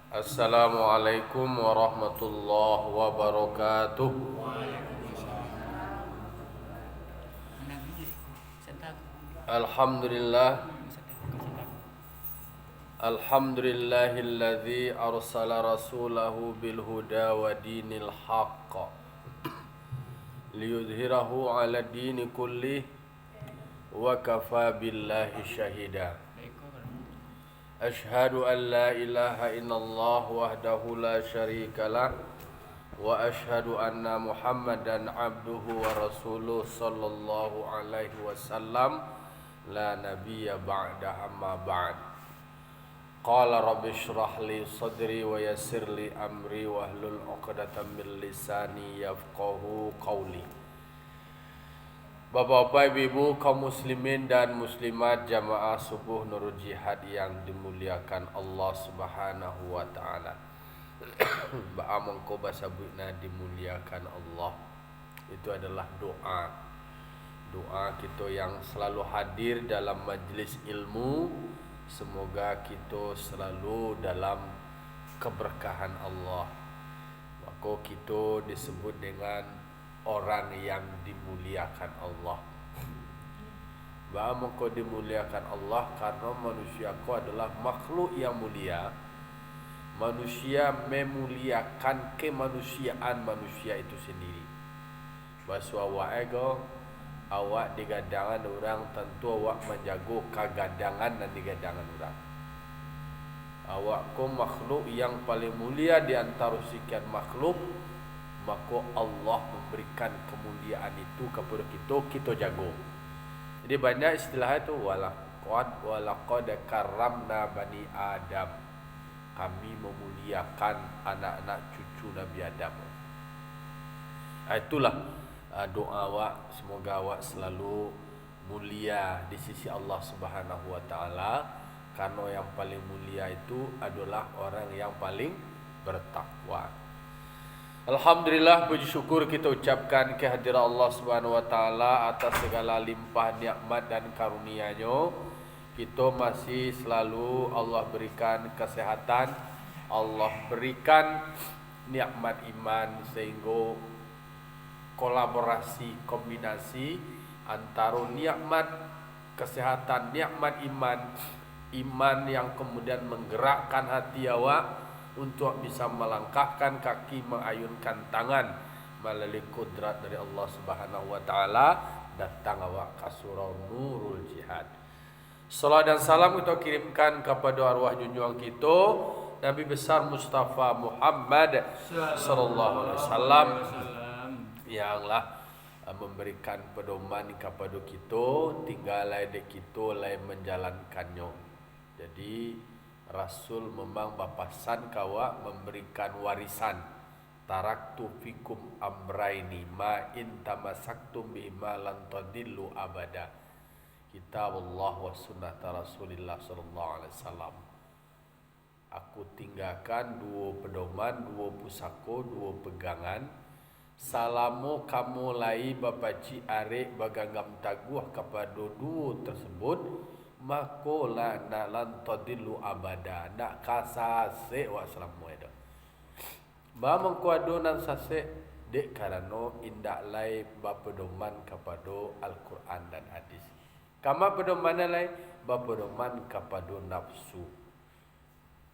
Assalamualaikum warahmatullahi wabarakatuh. Alhamdulillah. Alhamdulillahilladzi arsala rasulahu bil huda wa dinil haqq liyudhhirahu 'ala dini kullih wa kafa billahi syahida. Ashhadu an la ilaha illallah wahdahu la syarika lah wa ashhadu anna Muhammadan abduhu wa rasuluh sallallahu alaihi wasallam la nabiyya ba'da amma ba'd. Qala rabbi shrah li sadri wa yassir li amri wa hlul 'uqdatam min lisani yafqahu qawli. Bapak-bapak, ibu-ibu, kaum muslimin dan muslimat jamaah subuh Nurul Jihad yang dimuliakan Allah Subhanahu wa taala. Ba'amangko basabuna dimuliakan Allah. Itu adalah doa. Doa kita yang selalu hadir dalam majlis ilmu, semoga kita selalu dalam keberkahan Allah. Maka kita disebut dengan orang yang dimuliakan Allah. Bahawa kau dimuliakan Allah karena manusia kau adalah makhluk yang mulia. Manusia memuliakan kemanusiaan manusia itu sendiri. Bahasa awak ego, awak digadangan orang, tentu awak menjaga kegadangan dan digadangan orang. Awak kau makhluk yang paling mulia di antara sekian makhluk, maka Allah memberikan kemuliaan itu kepada kita jago. Jadi banyak istilah itu walaqad karramna bani Adam. Kami memuliakan anak-anak cucu Nabi Adam. Itulah doa awak, semoga awak selalu mulia di sisi Allah Subhanahu wa taala, karena yang paling mulia itu adalah orang yang paling bertakwa. Alhamdulillah, puji syukur kita ucapkan kehadiran Allah Subhanahu wa taala atas segala limpah nikmat dan karunia-Nya. Kita masih selalu Allah berikan kesehatan, Allah berikan nikmat iman, sehingga kolaborasi kombinasi antara nikmat kesehatan, nikmat iman yang kemudian menggerakkan hati awak untuk bisa melangkahkan kaki, mengayunkan tangan melalui kudrat dari Allah Subhanahu wa taala, datang awak ke surau Nurul Jihad. Salam dan salam kita kirimkan kepada arwah junjungan kita Nabi besar Mustafa Muhammad sallallahu alaihi wasallam yanglah memberikan pedoman kepada kita, tinggal dek kita lain menjalankannya. Jadi Rasul memang bapasan kawa memberikan warisan. Taraktu fikum amraini ma in tamassaktum bihima lan tadillu abada. Kitab Allah wa sunnah Rasulillah sallallahu alaihi wasallam. Aku tinggalkan dua pedoman, dua pusaka, dua pegangan. Salamu kamu lai bapaci arek baganggam taguh kepada dua tersebut, maka la nalan tadilu abada, nak kasase wa salamu edo. Ba mengkuado nan sase dek karena indak lai bapedoman kepada Al-Quran dan hadis. Kama pedoman lai bapedoman kepada nafsu.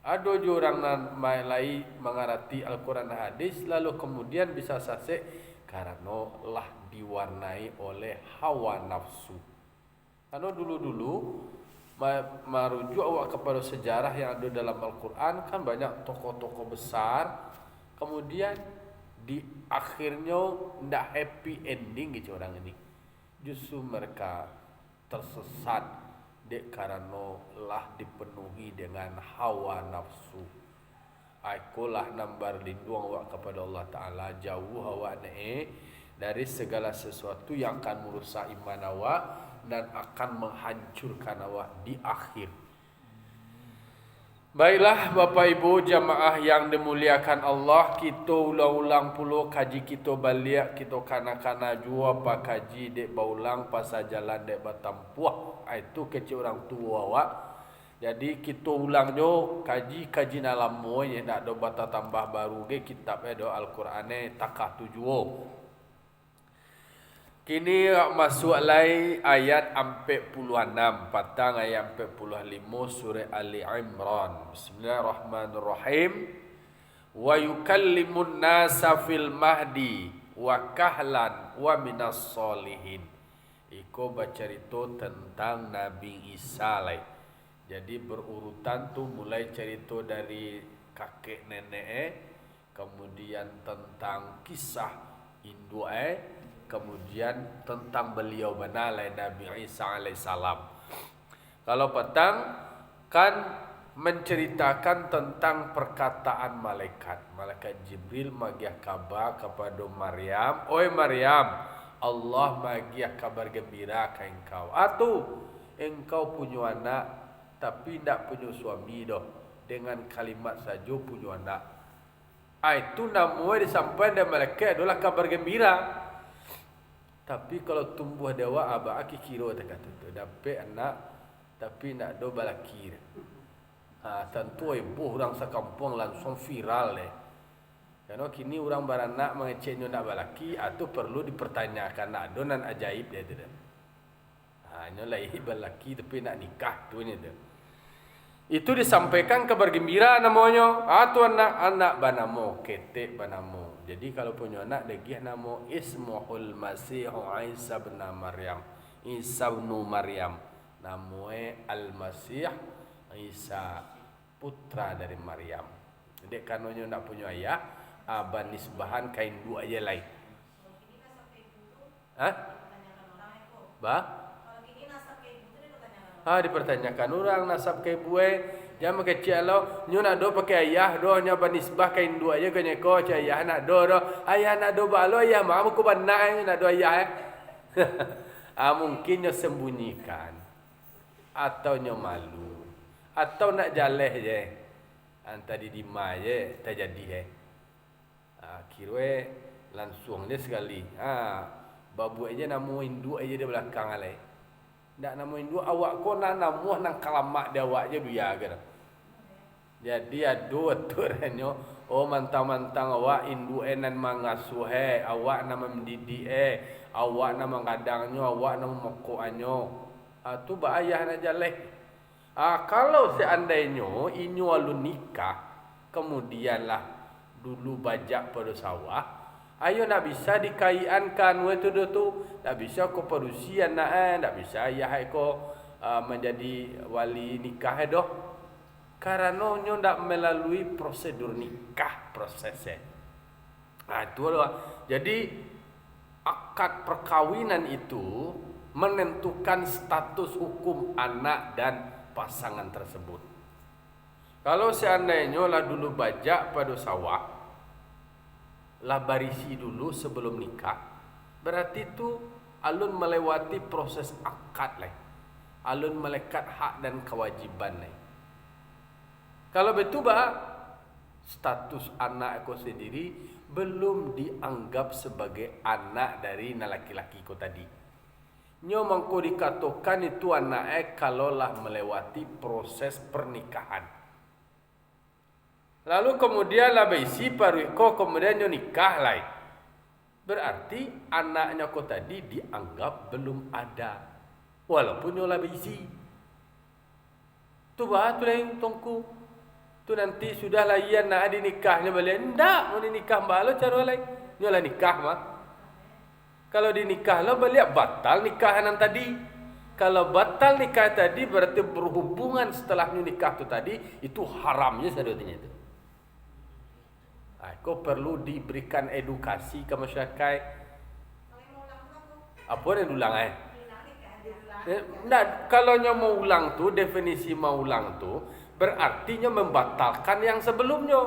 Ada je orang nan mai lai mengarati Al-Quran dan hadis lalu kemudian bisa sase karena lah diwarnai oleh hawa nafsu. Karena dulu-dulu merujuk awak kepada sejarah yang ada dalam Al-Quran, kan banyak tokoh-tokoh besar, kemudian di akhirnya tidak happy ending gitu orang ini. Justru mereka tersesat dek karena lah dipenuhi dengan hawa nafsu. Akulah nambar lindung awak kepada Allah Ta'ala, jauh awak dari segala sesuatu yang akan merusak iman awak dan akan menghancurkan awak di akhir. Baiklah Bapak Ibu jamaah yang dimuliakan Allah, kita ulang-ulang puluh kaji kita balik, kita kana-kana jua pa kaji dek baulang pasal jalan dek batampuah. Itu kecil orang tua awak Jadi kita ulang jo kaji nalam moy nak do bata tambah baru ge kitab do Al-Qur'ane takah tujuo. Kini masuk lagi ayat 46 patang ayat 45 surah Ali Imran. Bismillahirrahmanirrahim. Wa yukallimun nasa fil mahdi wa kahlan wa minas solihin. Iko bercerita tentang Nabi Isa lai. Jadi berurutan tu mulai cerita dari kakek nenek, kemudian tentang kisah induk, kemudian tentang beliau benar Nabi Isa alaihissalam. Kalau petang kan menceritakan tentang perkataan malaikat Jibril magiah kabar kepada Maryam, oi Maryam, Allah magiah kabar gembira ke engkau. Engkau punya anak tapi tidak punya suami doh. Dengan kalimat saja punya anak. Itu namanya disampaikan dari malaikat adalah kabar gembira. Tapi kalau tumbuh dewa abah aki kira kata tu dapat anak tapi nak do balaki. Tentu ibu orang sekampung langsung viral le. Karena kini orang beranak mengeceknya nak balaki atau perlu dipertanyakan nak do nan ajaib dia tu. Hanya lahir balaki tapi nak nikah tu ni tu. Itu disampaikan kabar gembira namanya. Atau anak banamo ketek banamo. Jadi kalau punya anak degih nama Ismuhul Masih Isa bin Maryam. Isa bin Maryam. Namanya Al-Masih Isa putra dari Maryam. Jadi kanonnya nak punya ayah, abah nisbahan kain dua aja lain. Dipertanyakan orang nasab ke ibu jangan kecil lo nyu nak do pakai ayah do nya banisbah kain dua aja ke nyeko ayah nak do ayah nak do balo ayah mak aku benar nak do ayah mungkin nya sembunyikan atau nya malu atau nak jaleh je tadi di je tak jadi kira langsung dia sekali babu aja namu Hindu aja di belakang alai. Ndak nama Hindu awak ko nak namuh nang kalamak dia awak je duya ke. Jadi adu aturannya mantang-mantang awak Hindu nan mangasuh awak nama mendidik awak nama kadangnya awak nama mokoannya. Tu bahaya nak jaleh. Kalau seandainya inyo alun nikah kemudianlah dulu bajak pada sawah. Ayo nak bisa dikaiankan we tu tak bisa ko perusian tak bisa ayah ko menjadi wali nikah doh karena nyo ndak melalui prosedur nikah prosesnya. Itu adalah jadi akad perkawinan itu menentukan status hukum anak dan pasangan tersebut. Kalau seandainya lah dulu bajak pada sawah lah barisi dulu sebelum nikah, berarti itu alun melewati proses akad lah, alun melekat hak dan kewajiban lah. Kalau betul status anak aku sendiri belum dianggap sebagai anak dari laki-laki ko tadi. Nyo mangko dikatakan itu anak kalau lah melewati proses pernikahan. Lalu kemudian lah baisi pariko kemudian nyo nikah lai. Berarti anaknya ko tadi dianggap belum ada. Walaupun nyo lah baisi. Tu tu lain tongku. Tu nanti sudah lah ia nak ada nikahnya balik. Ndak mau nikah balo cara lain. Nyo lah nikah mah. Kalau dinikah lo balik batal nikahan tadi. Kalau batal nikah tadi berarti berhubungan setelah nikah tu tadi itu haramnya sedunia itu. Kau perlu diberikan edukasi ke masyarakat. Apa yang ulang Nah, kalau nya mau ulang tu definisi mau ulang tu berarti nya membatalkan yang sebelumnya.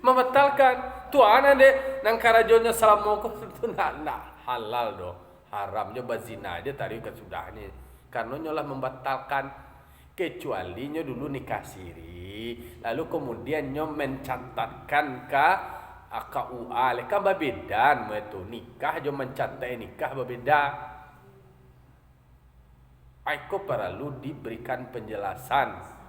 Membatalkan. Tuan ade nang karajonya selama kau tu nak halal doh. Haramnya bazina aja tadi kesudahnya. Karena nyolah membatalkan kecuali nyo dulu nikah siri. Lalu kemudian nyo mencatatkan ke KUA leka bebedan itu nikah jo mencatat nikah berbeda. Aku perlu diberikan penjelasan.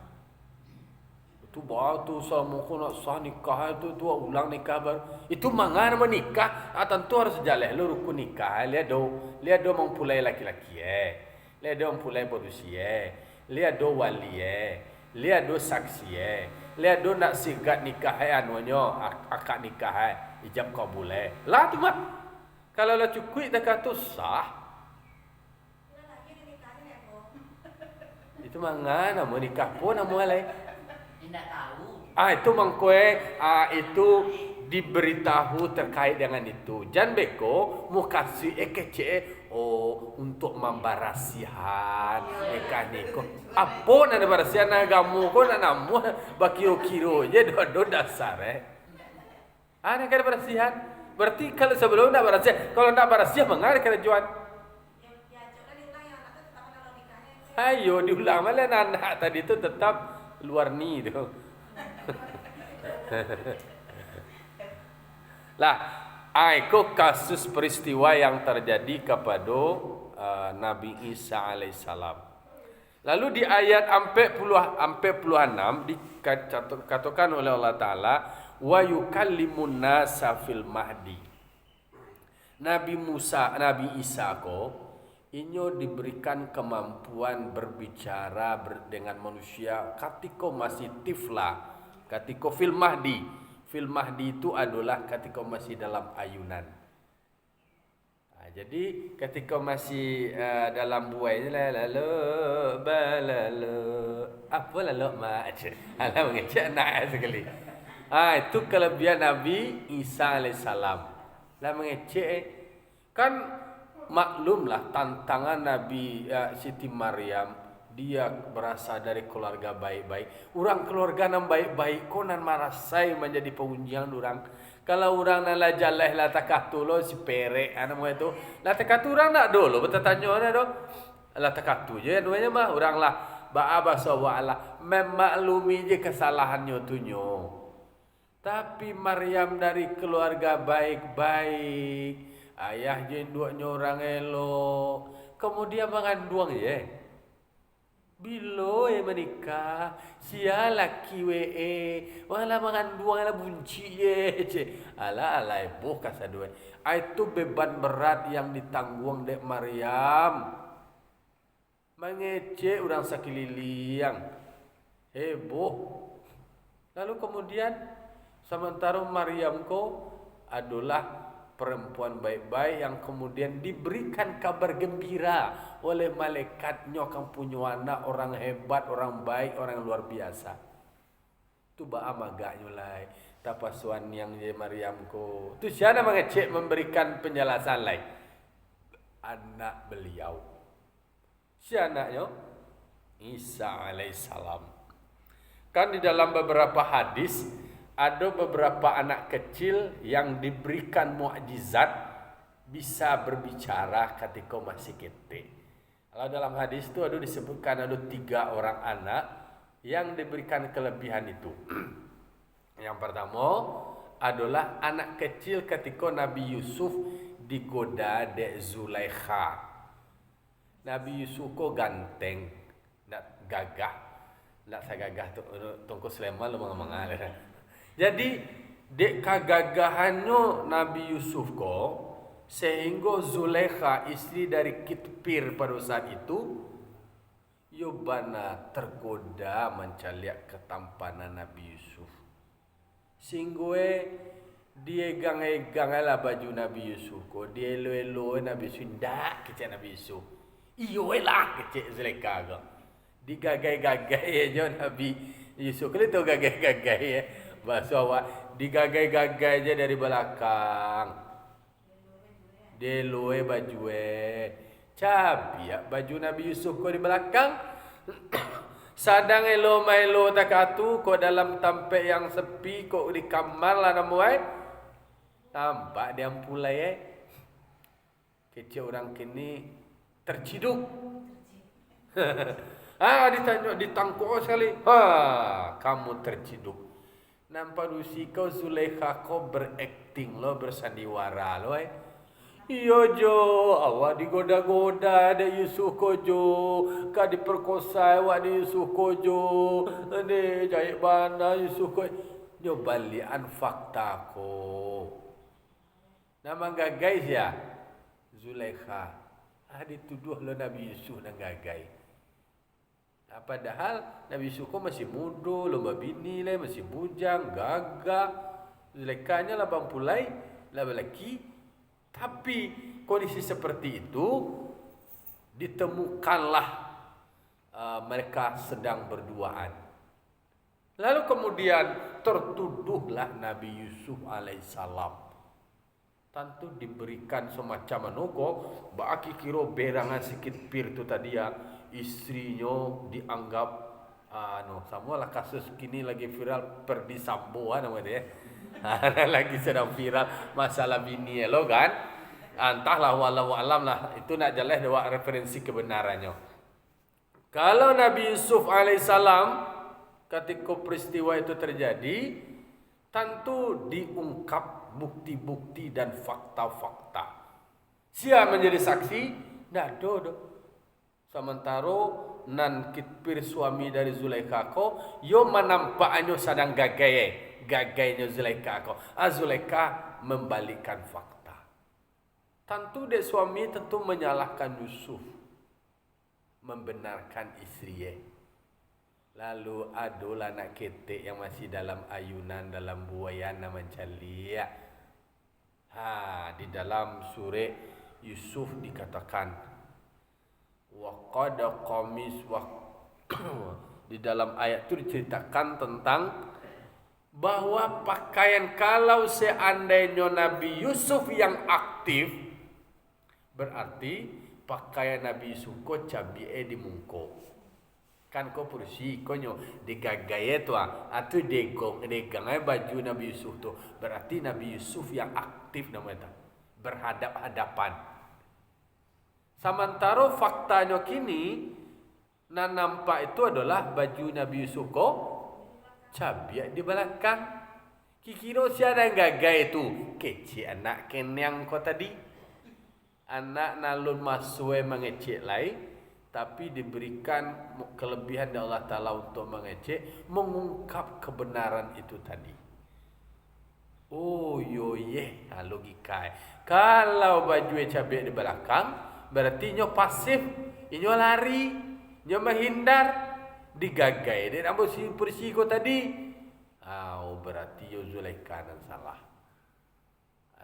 Itu bawa tu selama kau nak sah nikah itu ulang nikah itu mangan menikah. Tentu harus jalan lu rukun nikah. Lihat do mempulai laki-laki lihat do mempulai bodusi lihat do wali lihat do saksi lihat do nak sigat nikah anunya akad nikah ijab kabul lah tu mah. Kalau lah cukup dah kata sah. Itu mangan nama nikah pun nama lain. Tidak tahu. Itu mangkue itu diberitahu terkait dengan itu. Jangan beko mau kasih kece untuk membarasihan nikah niko. Apa nak barasihan agamu ko nak namu bakiro-kiro je do dasar nak ada barasihan. Berarti kalau sebelum nak barasihan, kalau nak barasihan mengar kerajaan. Ayo diulang malah anak tadi itu tetap luar ni tu. Lah, itu kasus peristiwa yang terjadi kepada Nabi Isa alaihissalam. Lalu di ayat 46 dikatakan oleh Allah Taala wa yukallimun nasa fil mahdi. Nabi Isa ko inyo diberikan kemampuan berbicara dengan manusia ketika masih tifla, ketika fil mahdi. Fil mahdi itu adalah ketika masih dalam ayunan. Jadi ketika masih dalam buai lalu apa lalu mak alah mengecek nak sekali. Itu kelebihan Nabi Isa alaihissalam. Lah mengecek kan. Maklumlah tantangan Nabi Siti Maryam, dia berasal dari keluarga baik-baik. Orang keluarga yang baik-baik konan marasai menjadi pengunjang orang. Kalau orang nala jalah la takatu lo si perek anu itu. La takatu orang nak dulu bertanya do. La takatu je namanya mah orang lah ba'aba sawala memaklumi je kesalahannya tunyo. Tapi Maryam dari keluarga baik-baik. Ayah jenduknya orang elok. Kemudian mengandung Bilo menikah. Sia laki wala mengandung ala bunci Ala ibu kasadue. Itu beban berat yang ditanggung dek Maryam. Mengecek orang sekeliling. Heboh. Lalu kemudian sementara Maryam ko adalah perempuan baik-baik yang kemudian diberikan kabar gembira oleh malaikatnya akan punya anak orang hebat, orang baik, orang yang luar biasa. Tu ba'a magaknya lai. Tapasuan yang je Maryam ko. Tu siapa mengecek memberikan penjelasan lai? Anak beliau. Siapa anaknya? Isa alaihissalam. Kan di dalam beberapa hadis ada beberapa anak kecil yang diberikan mukjizat bisa berbicara ketika masih kecil. Kalau dalam hadis itu ada disebutkan ada 3 orang anak yang diberikan kelebihan itu. Yang pertama adalah anak kecil ketika Nabi Yusuf digoda dek Zulaikha. Nabi Yusuf kok ganteng, nak gagah, nak sagagah tu tungku Sleman lu mengamal. Jadi dek kegagahannya Nabi Yusuf ko sehingga Zulaikha istri dari Kitpir pada saat itu Yobana tergoda mencaliak ketampanan Nabi Yusuf. Sehingga dia gang-gang lah baju Nabi Yusuf ko dia elo-elo Nabi Yusuf ndak kecek Nabi Yusuf. Iyo lah kecek Zulaikha ko. Digagai-gagai aja Nabi Yusuf. Kalau tu gagai-gagai bahasa awak digagai-gagai je dari belakang. Dia loe baju cabi baju Nabi Yusuf ko di belakang. Sadang elo mailo takatu ko dalam tampek yang sepi ko di kamar lah namuai. Tampak dia ampulai kecil orang kini terciduk. Ditanya ditangkuk sekali. Kamu terciduk. Nampak dusi kau Zulaikha kau berakting lo bersandiwara lo Iyo jo, awak digoda-goda ada Yusuf ko jo, ka diperkosa awak di Yusuf ko jo, ni jahit bana Yusuf ko. Jo balian fakta ko. Nama gagai ya, Zulaikha. Dituduh lo Nabi Yusuf nang gagai. Padahal Nabi Yusuf ko masih muda, lomba bini lah, masih bujang, gagah. Zulaikhanya lah bampulai, lah lelaki. Tapi kondisi seperti itu ditemukanlah mereka sedang berduaan. Lalu kemudian tertuduhlah Nabi Yusuf alaihissalam. Tentu diberikan semacam anogo, baki kiro berangan sikit pir tu tadi ya, istrinya dianggap semua lah kasus kini lagi viral Perdi Sambo namanya dia. Lagi sedang viral masalah bini lo kan. Entahlah walau alam lah, itu nak jelas dewa referensi kebenarannya. Kalau Nabi Yusuf alaihissalam ketika peristiwa itu terjadi, tentu diungkap bukti-bukti dan fakta-fakta. Siapa menjadi saksi? Ndak do. Sementara nan kitpir suami dari Zulaikha ko, yo menampaknya sedang gagainya Zulaikha ko. Zulaikha membalikkan fakta. Tentu dek suami tentu menyalahkan Yusuf, membenarkan istrinya. Lalu adolah anak ketek yang masih dalam ayunan, dalam buayan nama calia. Di dalam surah Yusuf dikatakan waqad qamis di dalam ayat itu diceritakan tentang bahwa pakaian, kalau seandainya Nabi Yusuf yang aktif, berarti pakaian Nabi Yusuf ko cabi di mungko. Kan ko pursi konyo digagaye tu atau degang baju Nabi Yusuf tu, berarti Nabi Yusuf yang aktif namanya, berhadap-hadapan. Sementara faktanya kini nan nampak itu adalah baju Nabi Yusuf ko cabiak di belakang. Kikiro siapa yang gagai itu? Kecil anak kenyang ko tadi. Anak nalun masue mengecek lain, tapi diberikan kelebihan dari Allah Ta'ala untuk mengecek, mengungkap kebenaran itu tadi. Oh yo ye, logika. Kalau baju cabai di belakang, berarti nyo pasif, nyo lari, nyo menghindar, digagai. Dia nak bersiko tadi. Berarti yo Zulaikha yang salah.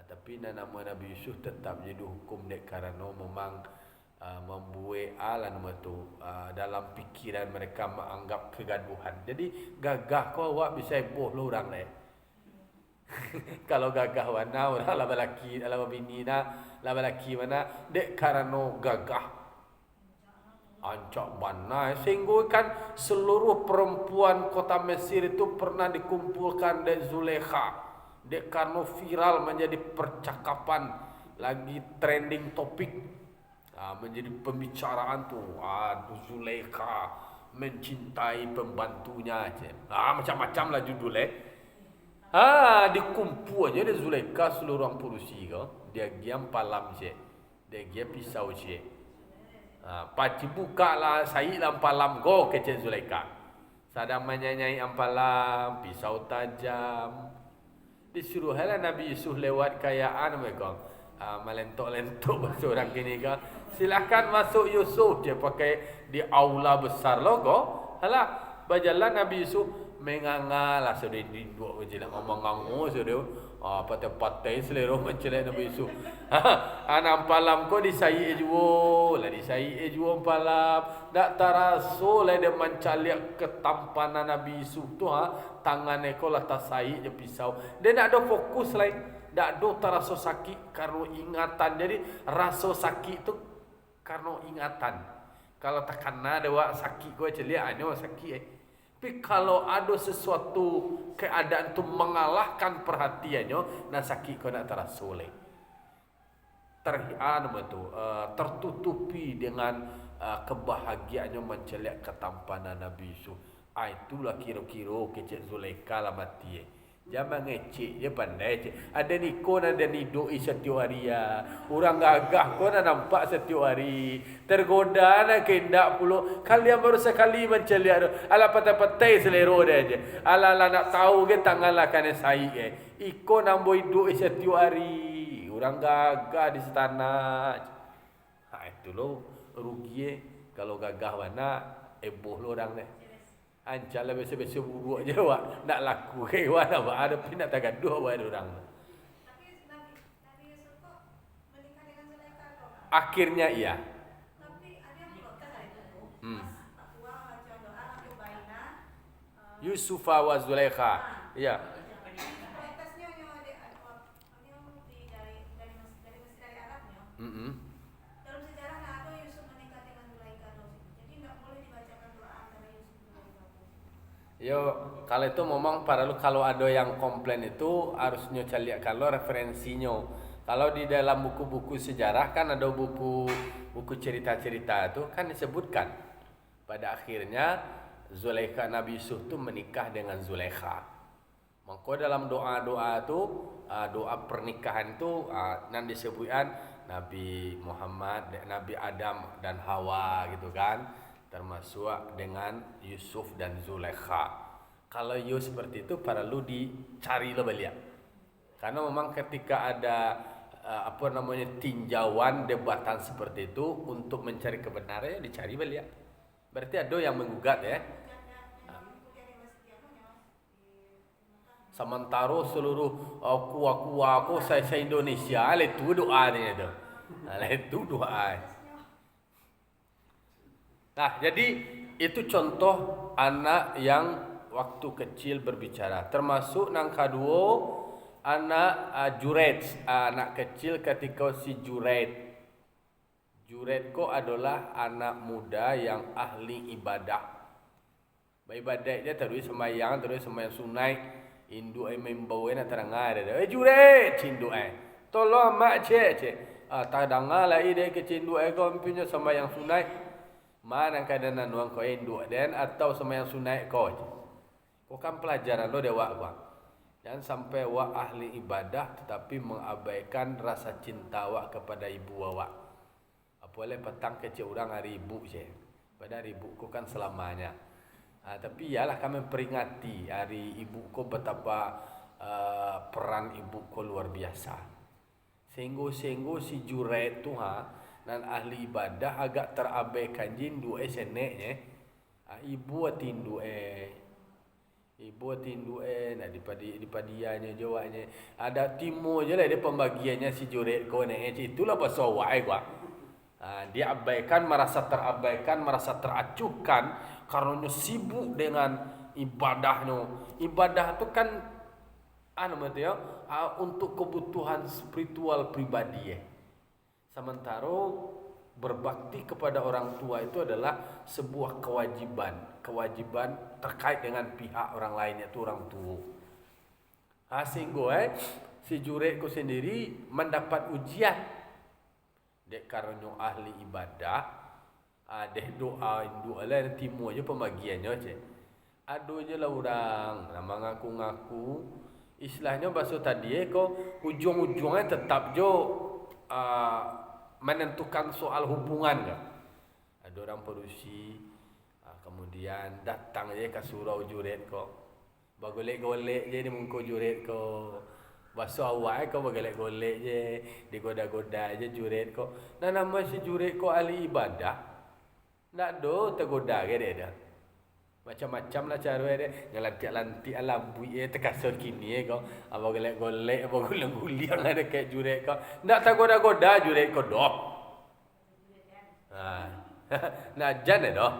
Tapi nama Nabi Yusuf tetap jadi hukum dek karena memang membuat alam itu dalam pikiran mereka menganggap kegaduhan. Jadi gagah kau awak bisa boh lo orang deh. Kalau gagah mana orang laba laki, laba bini na, laba laki mana dek karena gagah. Ancak mana sehingga kan seluruh perempuan kota Mesir itu pernah dikumpulkan dek Zulaikha. Dek karena viral menjadi percakapan, lagi trending topik, menjadi pembicaraan tu. Zulaikha mencintai pembantunya aja. Macam-macam lah judulnya. Dikumpul aja dek Zulaikha seluruh orang Pursi ko. Dia giam palam je, dia giam pisau je. Paci buka lah saya dalam palam go kecil Zulaikha. Sadang menyanyai ampalam, pisau tajam. Disuruhlah Nabi Yusuf lewat kayaan mereka. Melentok-lentok bahasa orang kini kan. Silakan masuk Yusuf, dia pakai di aula besar logo. Halah, berjalan Nabi Yusuf mengangalah sudah dinduk je nak ngomong-ngomong sudah. Patai-patai selera mencelak Nabi Yusuf. Nampalam ko disai ejuo, lah disai ejuo palam. Dak taraso lah dia mencaliak ketampanan Nabi Yusuf tu tangan ko lah tasai je pisau. Dia nak ada fokus lain. Dak do taraso sakit karena ingatan. Jadi rasa sakit tu karena ingatan. Kalau tak kena dewa sakit ko celiak anyo sakit Tapi kalau ada sesuatu keadaan tu mengalahkan perhatiannya, nak sakit kau nak terasa oleh. Tertutupi dengan kebahagiaannya menceliak ketampanan Nabi Yusuf. Itulah kira-kira kecil Zulaikha lah mati. Jangan ngecek je pandai je. Ada nikon ada nido setiap hari ya. Orang gagah kau nak nampak setiap hari. Tergoda nak kendak puluh. Kalian baru sekali menceliak tu. Alah patai-patai selero dia je. Alah nak tahu ke tanganlah kan saya ke. Ikon nambo hidup setiap hari. Orang gagah di istana. Itu lo rugi kalau gagah mana eboh lo orang ni. Ancal lah biasa-biasa buruk je awak. Nak laku ke awak nak buat ada pun nak tagaduh awak orang. Tapi Nabi Yusuf kok menikah dengan Zulaikha atau enggak? Akhirnya iya. Tapi ada yang protes hari itu. Hmm. Pas Pak Tua baca doa Nabi Baina. Yusufa wa Zulaikha. Iya. Protesnya yang ada dari Mesir dari Arabnya. Dalam sejarah nggak ada Yusuf menikah dengan Zulaikha atau jadi nggak boleh dibacakan doa antara Yusuf dan Zulaikha. Yo, kalau itu memang kalau ada yang komplain itu harusnya cari kalau referensinya. Kalau di dalam buku-buku sejarah kan ada buku cerita-cerita itu kan disebutkan pada akhirnya Zulaikha Nabi Yusuf itu menikah dengan Zulaikha. Maka dalam doa-doa itu doa pernikahan itu nan disebutkan Nabi Muhammad, Nabi Adam dan Hawa gitu kan, termasuk dengan Yusuf dan Zulaikha. Kalau yo seperti itu perlu dicari lo beliau. Karena memang ketika ada tinjauan debatan seperti itu untuk mencari kebenaran dicari beliau. Berarti ada yang menggugat ya. Sementara seluruh aku saya Indonesia itu doa ni tu. Itu doa. Nah, jadi itu contoh anak yang waktu kecil berbicara. Termasuk nang kedua anak Juret, anak kecil ketika si Juret. Juret ko adalah anak muda yang ahli ibadah. Ibadah dia terus sembahyang sunai. Induk membawa nak terangah dia. Juret cinduk tolong mak cek. Tak dengar lah ide ke cinduk kau punya sembahyang sunai. Mana keadaan nuang kau induk dan atau sembahyang sunai kau. Kau kan pelajaran lo dewa bang. Jangan sampai wak ahli ibadah tetapi mengabaikan rasa cinta wak kepada ibu awak. Boleh petang kecil orang hari ibu je. Pada hari ibu kau kan selamanya. Tapi ialah kami peringati hari ibu ko betapa peran ibu ko luar biasa. Sehingga si Juret tu dan ahli ibadah agak terabaikan jindu seneknya. Ibu tindu nak dipadianya jawabnya. Ada timur je lah dia pembagiannya si Juret ko ni. Itulah pasal awak gua. Dia abaikan, merasa terabaikan, merasa teracuhkan karena sibuk dengan ibadahnya. Ibadah itu kan untuk kebutuhan spiritual pribadi. Sementara berbakti kepada orang tua itu adalah sebuah kewajiban terkait dengan pihak orang lain, yaitu orang tua. Sehingga si Juretku sendiri mendapat ujian. Dek karena ahli ibadah, dek doa lah timur je pembagiannya je. Aduh je lah orang nama ngaku-ngaku. Istilahnya bahasa tadi ko ujung-ujungnya tetap jo menentukan soal hubungan ke. Ada orang perusi, kemudian datang je ke surau Juret ko. Bagolek-golek je di muka Juret ko. Bahasa awak kau bergolek-golek je, digoda-goda je Juret kau. Nah nama si Juret kau ahli ibadah. Nak do tergoda ke dia dah. Macam-macam lah cara dia. Ngelantik-lantik alam bui terkasar kini kau. Apa golek-golek, apa guling-guling ada kayak Juret kau. Nak tergoda-goda Juret kau doh. Nak jan doh.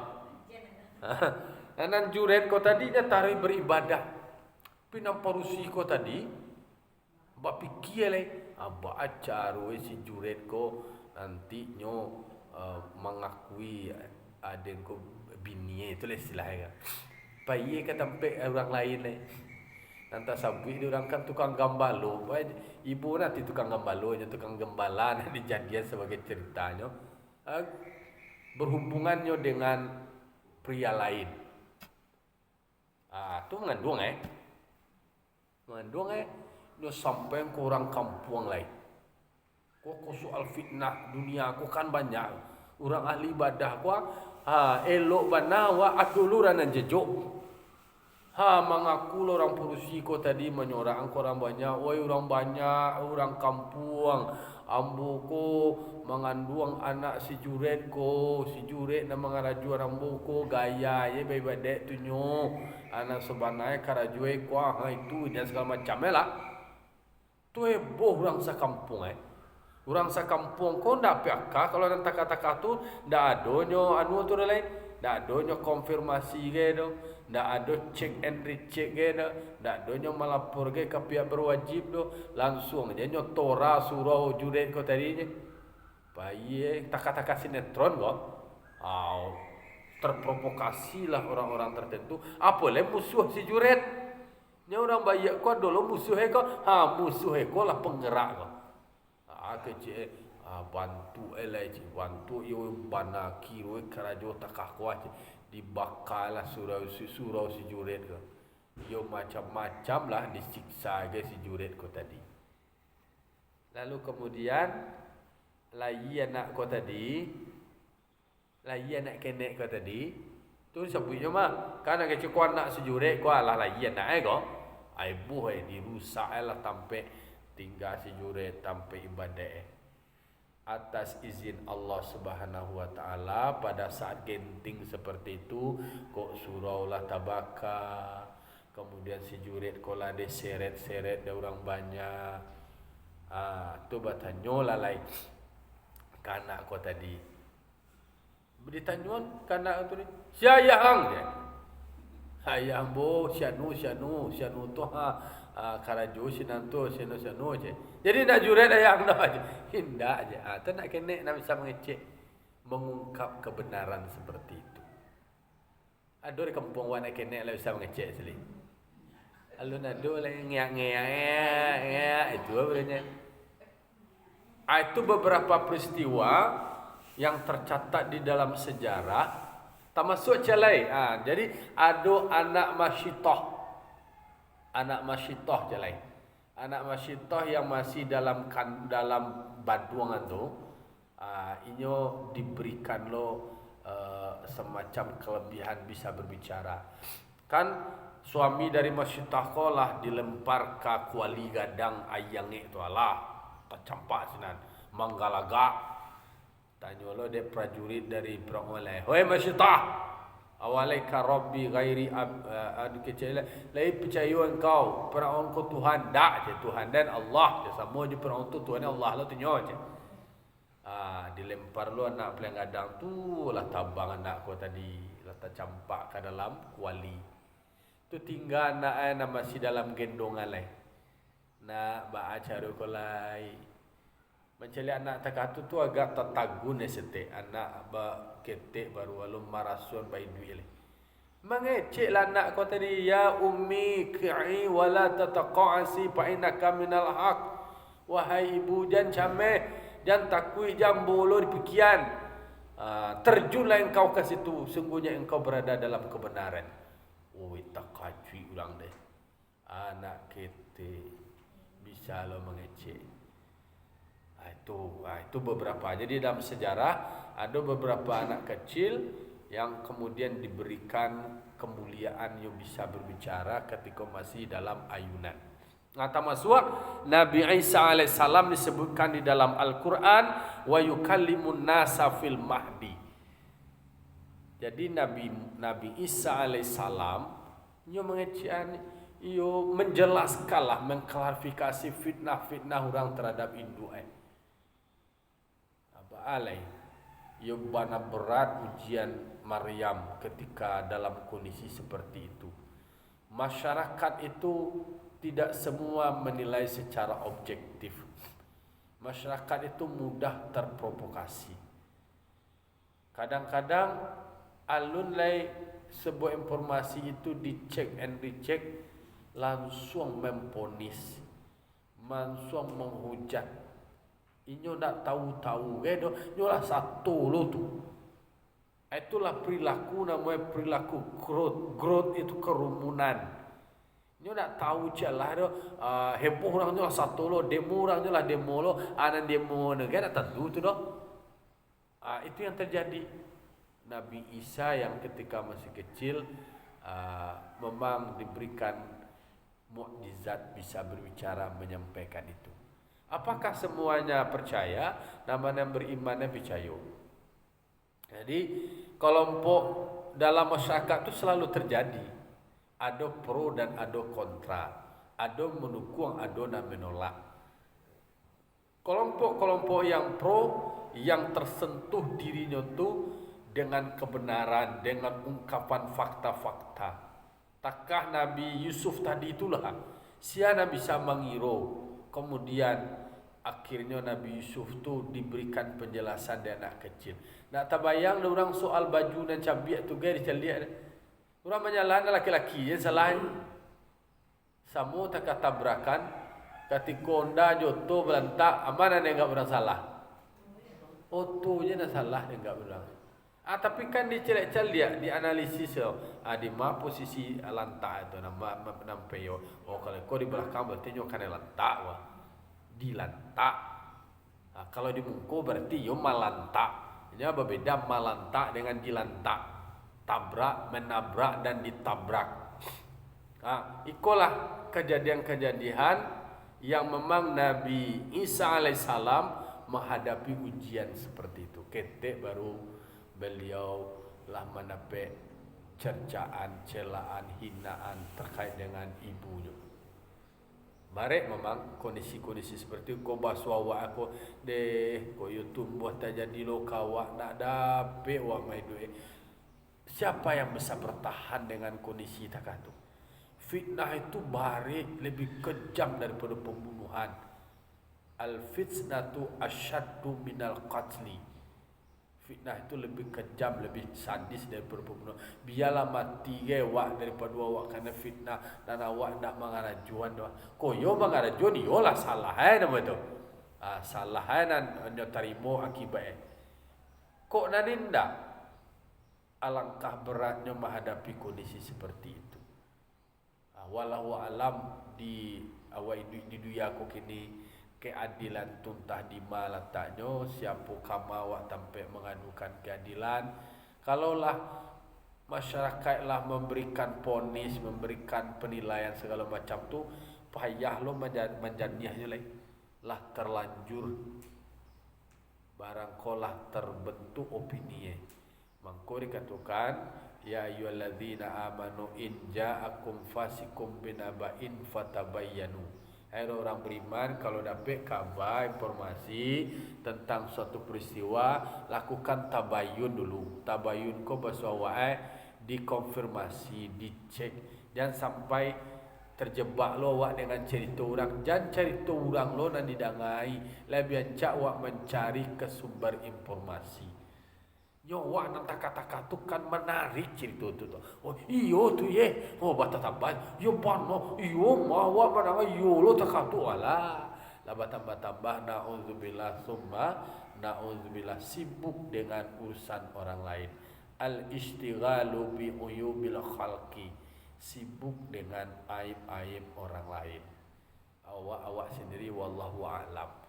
Nan Juret kau tadi dia tarik beribadah. Tapi nampak rusi kau tadi. Abak fikir lah, abak acara si Juret ko nantinya mengakui aden ko bini itu lah istilahnya. Bayi ke tempat orang lain lah. Nanti sabui dia orang kan tukang gambalo. Ibu nanti tukang gambalo, tukang gembala nanti dijadian sebagai ceritanya. Berhubungannya dengan pria lain. Tu mengandung Mengandung dia sampai ke orang kampung lain. Kok soal fitnah dunia aku kan banyak. Orang ahli ibadah ku elok bana wa aduluran jejuk. Mengaku orang Purusi ko tadi menyorak orang banyak. Oi orang banyak, orang kampung. Ambo ko mengandung anak si juret ko. Si juret na mengaraju ambo ko gaya ye baik-baik tunyo. Anak sebanai karajue ko itu dan segala macam lah. Tu heboh orang sekampung Orang sekampung ko ndak piaka kalau nanti kata-kata tu ndak adonyo anu tu lain. Ndak adonyo konfirmasi ge do. Ndak ada check and recheck ge do. Ndak adonyo melapor ge ke pihak berwajib do. Langsung je nyotora surau juret ko tadi je. Baik tak-kata sinetron ko. Terprovokasi lah orang-orang tertentu. Apa le musuh si juret? Nya orang bayak ko dulu musuh ko. Musuh ko lah penggerak ko. Kecil bantu bantu yo bana kiro karajo takakwa dibakal surau si juret ko. Yo macam-macam lah disiksa ge si juret ko tadi. Lalu kemudian lai anak ko tadi, lai anak kenek ko tadi, tu sebutnya mah kan ke cukup anak si juret ko lah lai anak ko. Ai buh dirusak lah sampai tinggal si juret sampai ibadah atas izin Allah Subhanahu wa taala. Pada saat genting seperti itu kok surau lah tabaka, kemudian si juret kola de seret-seret ada orang banyak. Tu batanyo lalai kanak ko tadi berditanyon kanak tu ni sia hang dia hayang bo syanu tu karajo sinanto seno je. Jadi nak juret ayam dah aje. Hindak aje. Tu nak kenek nak bisa mengecek mengungkap kebenaran seperti itu. Ada di kampung wan nak kenek lah bisa mengecek sekali. Alun ada lah ngiak itu sebenarnya. Itu beberapa peristiwa yang tercatat di dalam sejarah termasuk celai. Jadi ada anak masyitah jelai. Anak masyitah yang masih dalam baduangan tu, inyo diberikan lo semacam kelebihan bisa berbicara. Kan suami dari masyitah ko lah dilempar ke kuali gadang ayang itu Allah tercampak sinan manggalaga. Tanya lo dia prajurit dari perang oleh. Hoi masyitah, awalaika rabbi ghairi adu kecil lai percaya engkau perawan ko Tuhan dak je Tuhan dan Allah je sama je perawan tu Tuhan Allah lo tunyo je. Dilempar lo anak pelang gadang tu lah tabang anak ko tadi lah tercampak ke dalam kuali. Tu tinggal anak masih dalam gendongan lai. Nak ba acara ko lai. Mencari anak takatu tu agak tertagun sete anak ba ketek baru alum marasun bai duit le. Mengecek lah anak kau tadi ya ummi qi'i wala tataqasi fa innaka minal haq. Wahai ibu jangan cameh jangan takui jangan bolo di pikiran. Terjunlah engkau ke situ sungguhnya engkau berada dalam kebenaran. Tak kacui ulang deh. Anak ketek bisa lo mengecek. Itu beberapa. Jadi dalam sejarah ada beberapa anak kecil yang kemudian diberikan kemuliaan yang bisa berbicara ketika masih dalam ayunan. Termasuk Nabi Isa alaihissalam disebutkan di dalam Al-Quran wa yukallimun nasa fil mahdi. Jadi Nabi Isa alaihissalam ia menjelaskanlah, mengklarifikasi fitnah-fitnah orang terhadap Hindu. Alai ia bana berat ujian Maryam ketika dalam kondisi seperti itu. Masyarakat itu tidak semua menilai secara objektif. Masyarakat itu mudah terprovokasi. Kadang-kadang alun lai sebuah informasi itu dicek and recheck langsung memponis, langsung menghujat. Inyo nak tahu-tahu gedo nyolah satu lo tu. Itulah perilaku namanya perilaku growth. Growth itu kerumunan. Nyo nak tahu celah do heboh orang nyo lah satu lo, demo orang nyo lah demo lo, anan demo negara tentu tu do. Itu yang terjadi. Nabi Isa yang ketika masih kecil memang diberikan mukjizat bisa berbicara menyampaikan itu. Apakah semuanya percaya? Nama yang berimannya percaya. Jadi kelompok dalam masyarakat itu selalu terjadi. Ada pro dan ada kontra, ada mendukung, ada yang menolak. Kelompok-kelompok yang pro, yang tersentuh dirinya tu dengan kebenaran, dengan ungkapan fakta-fakta. Takkah Nabi Yusuf tadi itulah siapa bisa mengiru. Kemudian akhirnya Nabi Yusuf tu diberikan penjelasan dari anak kecil. Nak terbayang orang soal baju dan cabiak tu gaya diceliak. Orang menyalahkan laki-laki yang salah. Samu tak tabrakan ketika Honda joto berantak, mana yang enggak pernah salah. Otonya dah salah yang enggak pernah. Tapi kan dicelek-celek, dianalisis di mana posisi lantak itu nampai yo. Kalau kau di belakang berarti nyo kan lantak wah. Di lantak. Kalau di muka berarti yo malantak. Ini berbeda malantak dengan di lantak. Tabrak, menabrak dan ditabrak. Itulah kejadian-kejadian yang memang Nabi Isa alaihissalam menghadapi ujian seperti itu. Ketik baru beliau lah mendapat cercaan, celaan, hinaan terkait dengan ibunya. Marek memang kondisi-kondisi seperti itu. Kau basuh awak aku deh, kau YouTube buat jadi lo kawak nak dapet wak mai duit. Siapa yang bisa bertahan dengan kondisi tak itu? Fitnah itu barik lebih kejam daripada pembunuhan. Al-fitnatu asyaddu minal qatli. Fitnah itu lebih kejam, lebih sadis daripada pembunuhan. Biarlah mati wak daripada awak karena fitnah dan awak nak mengarajuan doa. Koyo mengarajuan yolah salah nama itu. Salah nan nyo tarimo akibat. Kok naninda? Alangkah beratnya menghadapi kondisi seperti itu. Walau alam di dunia aku kini keadilan tuntah di mana letaknya. Siapa kamu awak sampai mengadukan keadilan? Kalaulah masyarakatlah memberikan ponis, memberikan penilaian segala macam tu, payah lo menjadiahnya lah terlanjur. Barangkolah terbentuk opini. Mangko dikatakan ya ayyuhalladzina amanu in ja'akum fasikum binaba'in fatabayyanu. Hai orang beriman, kalau dapat kabar informasi tentang suatu peristiwa, lakukan tabayyun dulu. Tabayyun ko bahasa awak dikonfirmasi, dicek. Jangan sampai terjebak lo awak dengan cerita orang. Jangan cerita orang lo nan didangai. Lebih ancak awak mencari ke sumber informasi. Yo wak nan kata-kata tu kan menarik cerita tu. Oh iyo tu ye. Oh bata tambah. Yo bano. Iyo mawa mana yo lo takatu ala. Lah tambah naudzubillah summa naudzubillah sibuk dengan urusan orang lain. Al istighalu bi uyubil khalqi. Sibuk dengan aib-aib orang lain. Awak sendiri wallahu a'lam.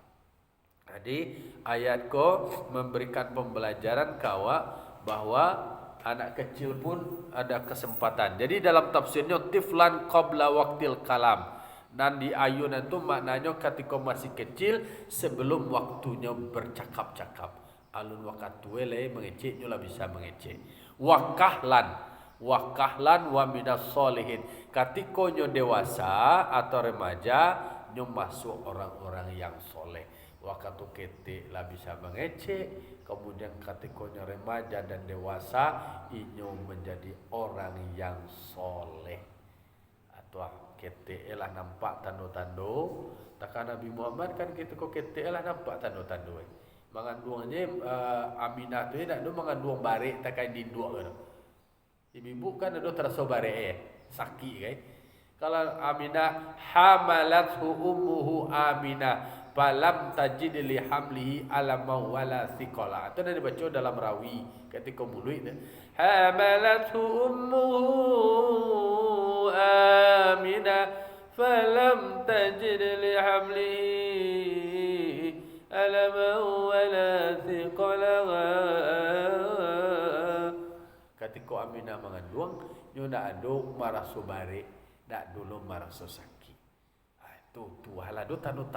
Jadi ayat ko memberikan pembelajaran kawa bahwa anak kecil pun ada kesempatan. Jadi dalam tafsirnya tiflan qabla waqtil kalam. Dan di ayun itu maknanya ketika masih kecil sebelum waktunya bercakap-cakap. Alun waktu le mengeceknya lah bisa mengecek. Wakahlan wa minas solihin. Ketika nyo dewasa atau remaja nyo masuk orang-orang yang soleh. Waktu kete lah bisa mengecek. Kemudian ketika remaja dan dewasa inyo menjadi orang yang soleh. Atau kete lah nampak tando-tando. Takkan Nabi Muhammad kan ketika kete lah nampak tando-tando. Mengandungnya Aminah tu nak do mengandung barek takai di dua kan. Ibu kan ada terasa barek sakit kan. Kalau Aminah hamalathu ummuhu Aminah falam tajid li hamlihi alama wala thiqala. Itu ada dibaca dalam rawi ketika mulut hamalathu ummuhu Aminah amina falam tajid li hamlihi alaman wala thiqalaha. Ketika Aminah mengandung, nyoda aduk marah sobare, dak dulu marah sosaki. Itu halah do tando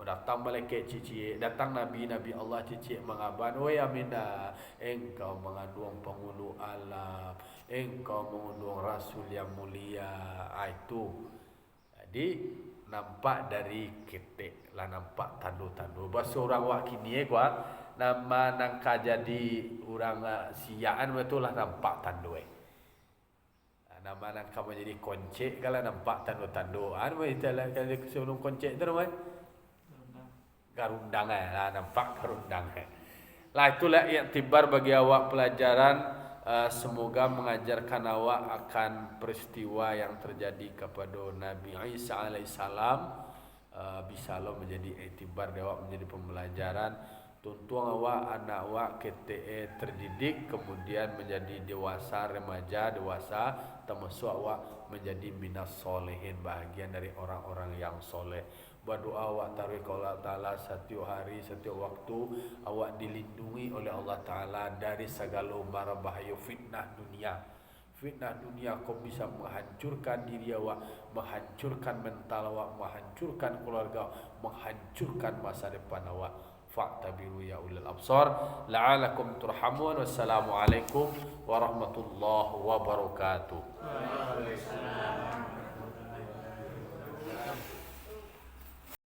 datang malaikat cici, datang nabi Allah cici mengaban, wahai Aminah, engkau mengandung penghulu alam, engkau mengandung rasul yang mulia. Itu jadi nampak dari ketek lah, nampak tando. Bahasa orang wak kini gua nama nangka jadi orang siaan betul lah nampak tando. Nama nangka menjadi koncek kalau nampak tando. Anu istilah kalau sebelum koncek tu namanya garundang lah, nampak garundang. Lah itulah iktibar bagi awak pelajaran. Semoga mengajarkan awak akan peristiwa yang terjadi kepada Nabi Isa alaihissalam. Bisa lo menjadi iktibar awak, menjadi pembelajaran. Tuntung awak, anak awak KTE terdidik, kemudian menjadi dewasa, remaja, dewasa, termasuk awak menjadi minas solehin, bahagian dari orang-orang yang soleh. Berdoa awak tarik Allah Ta'ala setiap hari, setiap waktu awak dilindungi oleh Allah Ta'ala dari segala mara bahaya fitnah dunia. Fitnah dunia kau bisa menghancurkan diri awak, menghancurkan mental awak, menghancurkan keluarga, menghancurkan masa depan awak. Fa'tabiru ya ulil absar la'alakum turhamun. Wassalamualaikum warahmatullahi wabarakatuh.